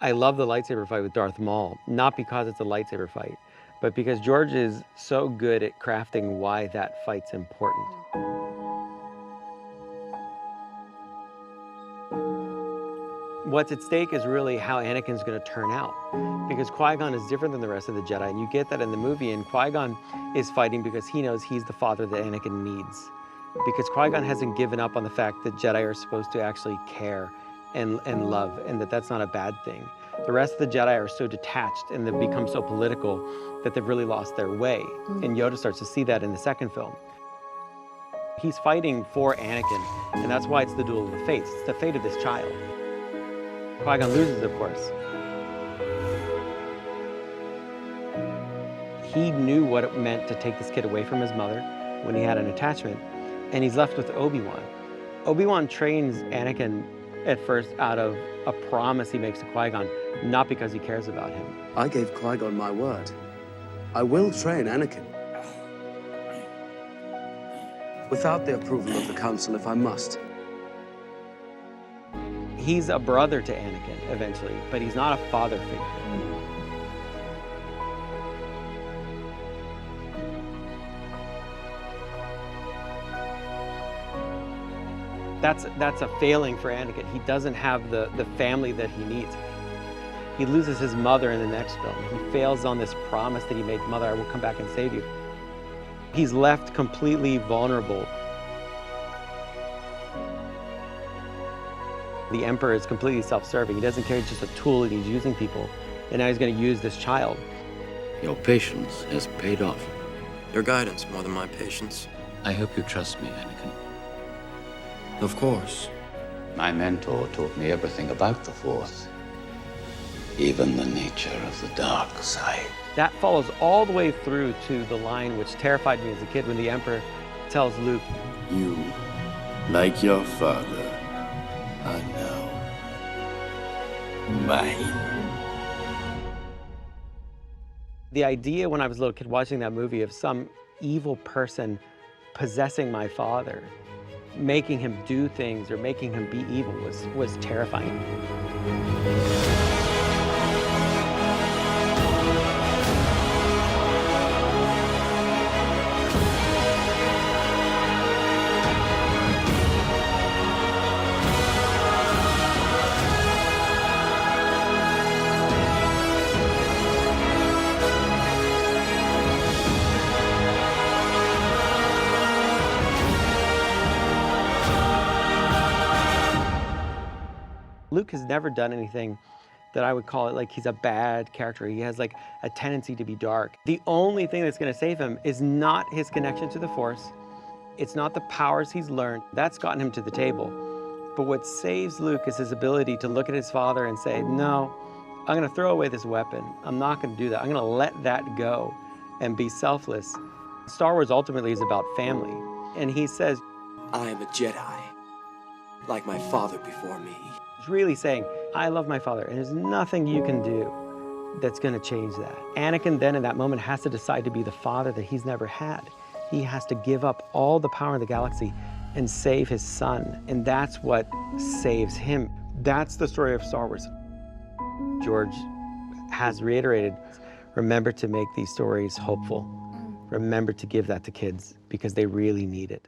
I love the lightsaber fight with Darth Maul, not because it's a lightsaber fight, but because George is so good at crafting why that fight's important. What's at stake is really how Anakin's going to turn out, because Qui-Gon is different than the rest of the Jedi, and you get that in the movie, and Qui-Gon is fighting because he knows he's the father that Anakin needs. Because Qui-Gon hasn't given up on the fact that Jedi are supposed to actually care and love, and that's not a bad thing. The rest of the Jedi are so detached and they've become so political that they've really lost their way. And Yoda starts to see that in the second film. He's fighting for Anakin, and that's why it's the duel of the fates. It's the fate of this child. Qui-Gon loses, of course. He knew what it meant to take this kid away from his mother when he had an attachment, and he's left with Obi-Wan. Obi-Wan trains Anakin at first out of a promise he makes to Qui-Gon, not because he cares about him. I gave Qui-Gon my word. I will train Anakin. Without the approval of the Council, if I must. He's a brother to Anakin, eventually, but he's not a father figure. That's a failing for Anakin. He doesn't have the family that he needs. He loses his mother in the next film. He fails on this promise that he made, "Mother, I will come back and save you." He's left completely vulnerable. The Emperor is completely self-serving. He doesn't care, he's just a tool and he's using people. And now he's going to use this child. Your patience has paid off. Your guidance more than my patience. I hope you trust me, Anakin. Of course. My mentor taught me everything about the Force, even the nature of the dark side. That follows all the way through to the line which terrified me as a kid when the Emperor tells Luke, "You, like your father, are now mine." The idea when I was a little kid watching that movie of some evil person possessing my father, making him do things or making him be evil was terrifying. Luke has never done anything that I would call it like he's a bad character. He has like a tendency to be dark. The only thing that's going to save him is not his connection to the Force. It's not the powers he's learned. That's gotten him to the table. But what saves Luke is his ability to look at his father and say, "No, I'm going to throw away this weapon. I'm not going to do that. I'm going to let that go and be selfless." Star Wars ultimately is about family. And he says, I am a Jedi, like my father before me. he's really saying, "I love my father, and there's nothing you can do that's going to change that." Anakin then in that moment has to decide to be the father that he's never had. He has to give up all the power in the galaxy and save his son. And that's what saves him. That's the story of Star Wars. George has reiterated, remember to make these stories hopeful. Remember to give that to kids because they really need it.